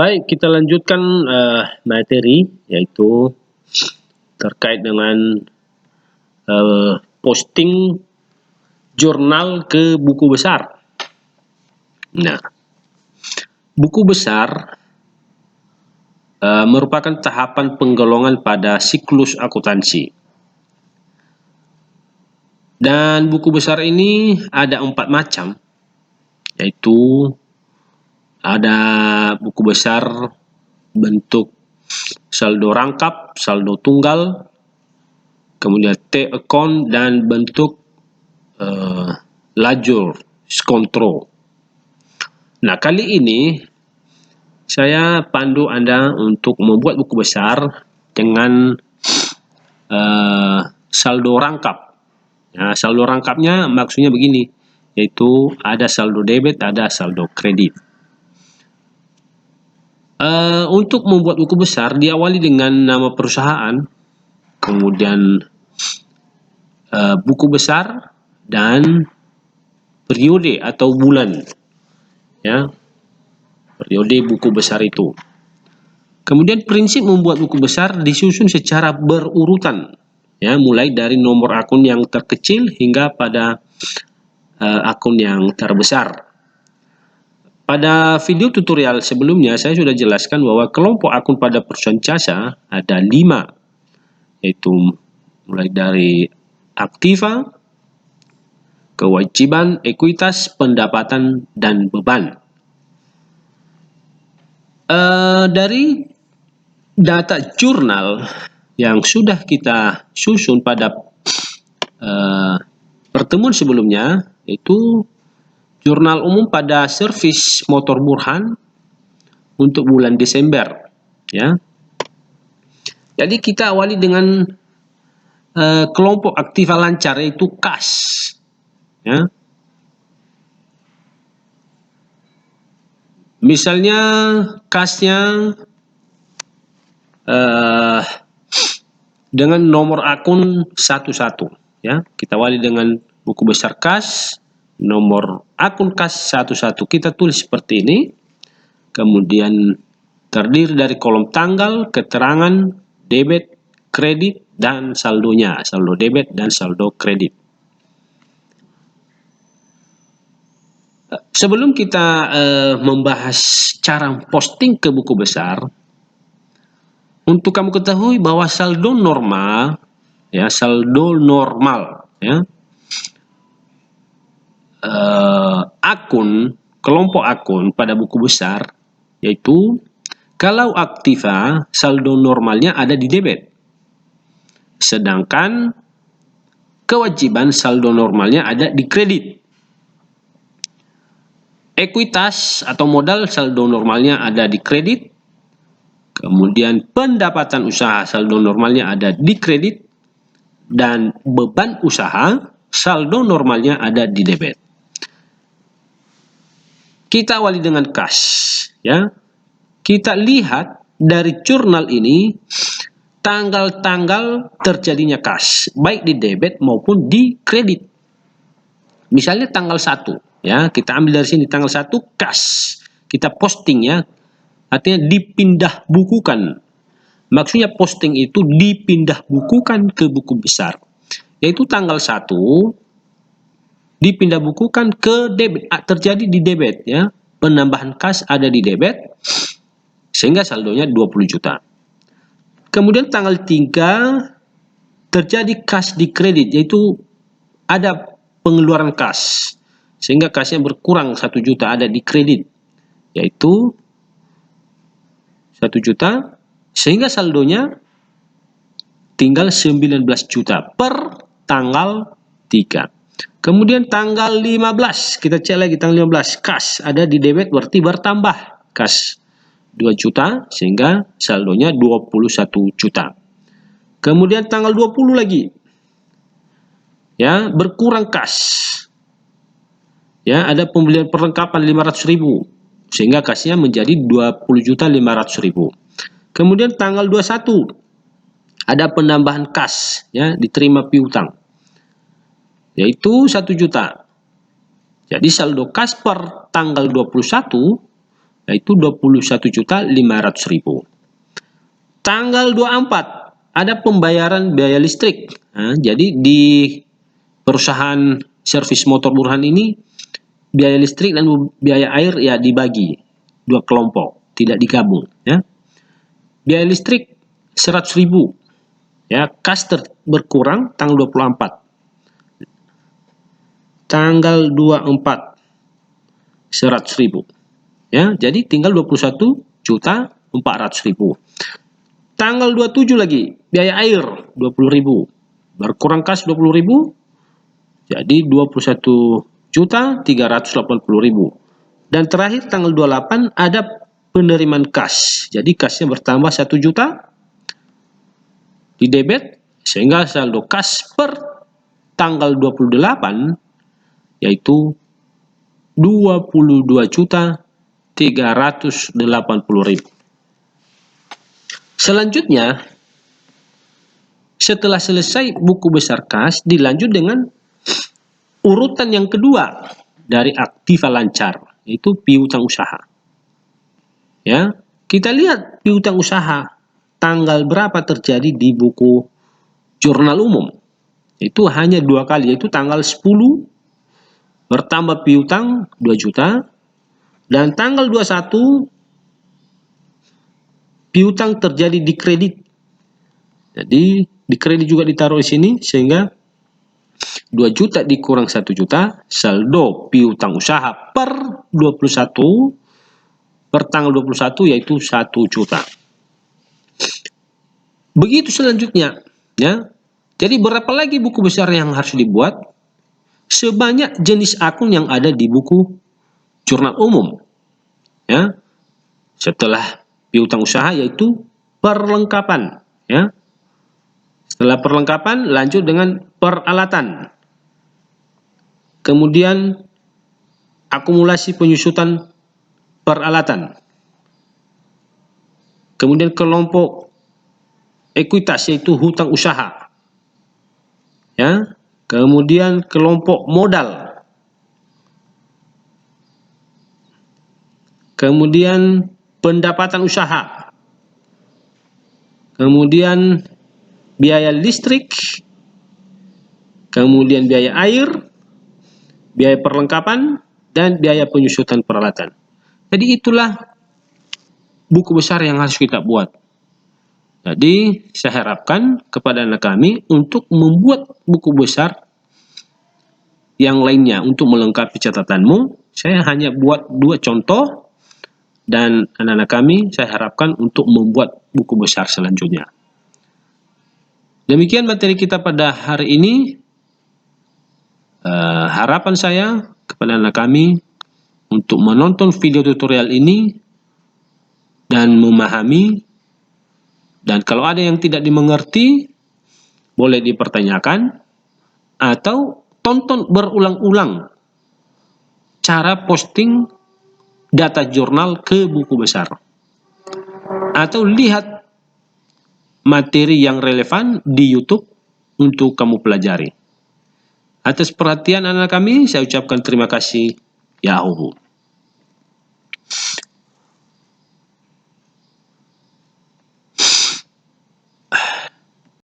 Baik, kita lanjutkan materi, yaitu terkait dengan posting jurnal ke buku besar. Nah, buku besar merupakan tahapan penggolongan pada siklus akuntansi. Dan buku besar ini ada 4 macam, yaitu ada buku besar bentuk saldo rangkap, saldo tunggal, kemudian T-account, dan bentuk lajur, skontro. Nah, kali ini saya pandu Anda untuk membuat buku besar dengan saldo rangkap. Nah, saldo rangkapnya maksudnya begini, yaitu ada saldo debit, ada saldo kredit. Untuk membuat buku besar diawali dengan nama perusahaan, kemudian buku besar dan periode atau bulan, ya, periode buku besar itu. Kemudian prinsip membuat buku besar disusun secara berurutan, ya, mulai dari nomor akun yang terkecil hingga pada akun yang terbesar. Pada video tutorial sebelumnya saya sudah jelaskan bahwa kelompok akun pada perusahaan jasa ada 5, yaitu mulai dari aktiva, kewajiban, ekuitas, pendapatan, dan beban. Dari data jurnal yang sudah kita susun pada pertemuan sebelumnya, yaitu jurnal umum pada servis motor Burhan untuk bulan Desember, ya. Jadi kita awali dengan kelompok aktiva lancar, yaitu kas, ya. Misalnya kasnya dengan nomor akun 11, ya. Kita awali dengan buku besar kas, nomor akun kas 11, kita tulis seperti ini. Kemudian terdiri dari kolom tanggal, keterangan, debit, kredit, dan saldonya, saldo debit dan saldo kredit. Sebelum kita membahas cara posting ke buku besar, untuk kamu ketahui bahwa saldo normal, ya, saldo normal, ya, akun, kelompok akun pada buku besar, yaitu kalau aktiva saldo normalnya ada di debit, sedangkan kewajiban saldo normalnya ada di kredit. Ekuitas atau modal saldo normalnya ada di kredit, kemudian pendapatan usaha saldo normalnya ada di kredit, dan beban usaha saldo normalnya ada di debit. Kita awali dengan kas, ya. Kita lihat dari jurnal ini tanggal-tanggal terjadinya kas, baik di debit maupun di kredit. Misalnya tanggal 1, ya, kita ambil dari sini tanggal 1 kas, kita posting, ya, artinya dipindah bukukan. Maksudnya posting itu dipindah bukukan ke buku besar, yaitu tanggal 1 dipindah bukukan ke debit, terjadi di debit, ya, penambahan kas ada di debit sehingga saldonya 20 juta. Kemudian tanggal 3 terjadi kas di kredit, yaitu ada pengeluaran kas sehingga kasnya berkurang 1 juta ada di kredit, yaitu 1 juta, sehingga saldonya tinggal 19 juta per tanggal 3. Kemudian tanggal 15, kita cek lagi tanggal 15, kas ada di debit berarti bertambah kas 2 juta sehingga saldonya 21 juta. Kemudian tanggal 20 lagi, ya, berkurang kas, ya, ada pembelian perlengkapan 500.000 sehingga kasnya menjadi 20.500.000. Kemudian tanggal 21 ada penambahan kas, ya, diterima piutang, yaitu 1 juta. Jadi saldo kas per tanggal 21, yaitu 21.500.000. Tanggal 24 ada pembayaran biaya listrik. Nah, jadi di perusahaan servis motor Burhan ini biaya listrik dan biaya air ya dibagi dua kelompok, tidak digabung ya. Biaya listrik 100.000 ya, kas berkurang tanggal 24. Tanggal 24 100.000 ya, jadi tinggal 21.400.000. Tanggal 27 lagi biaya air 20.000, berkurang kas 20.000, jadi 21.380.000. Dan terakhir tanggal 28 ada penerimaan kas, jadi kasnya bertambah 1 juta di debit, sehingga saldo kas per tanggal 28 yaitu 22.380.000. Selanjutnya, setelah selesai buku besar kas, dilanjut dengan urutan yang kedua dari aktiva lancar, yaitu piutang usaha. Ya, kita lihat piutang usaha tanggal berapa terjadi di buku jurnal umum. Itu hanya 2 kali, yaitu tanggal 10 bertambah piutang 2 juta, dan tanggal 21 piutang terjadi di kredit. Jadi di kredit juga ditaruh di sini, sehingga 2 juta dikurang 1 juta, saldo piutang usaha per 21 per tanggal 21 yaitu 1 juta. Begitu selanjutnya ya. Jadi berapa lagi buku besar yang harus dibuat? Sebanyak jenis akun yang ada di buku jurnal umum. Ya. Setelah piutang usaha yaitu perlengkapan ya. Setelah perlengkapan lanjut dengan peralatan. Kemudian akumulasi penyusutan peralatan. Kemudian kelompok ekuitas yaitu hutang usaha. Ya. Kemudian kelompok modal. Kemudian pendapatan usaha. Kemudian biaya listrik. Kemudian biaya air, biaya perlengkapan, dan biaya penyusutan peralatan. Jadi itulah buku besar yang harus kita buat. Jadi saya harapkan kepada anak kami untuk membuat buku besar yang lainnya untuk melengkapi catatanmu. Saya hanya buat 2 contoh, dan anak-anak kami saya harapkan untuk membuat buku besar selanjutnya. Demikian materi kita pada hari ini. Harapan saya kepada anak kami untuk menonton video tutorial ini dan memahami, dan kalau ada yang tidak dimengerti boleh dipertanyakan, atau tonton berulang-ulang cara posting data jurnal ke buku besar, atau lihat materi yang relevan di YouTube untuk kamu pelajari. Atas perhatian anak kami, saya ucapkan terima kasih. Yahoo.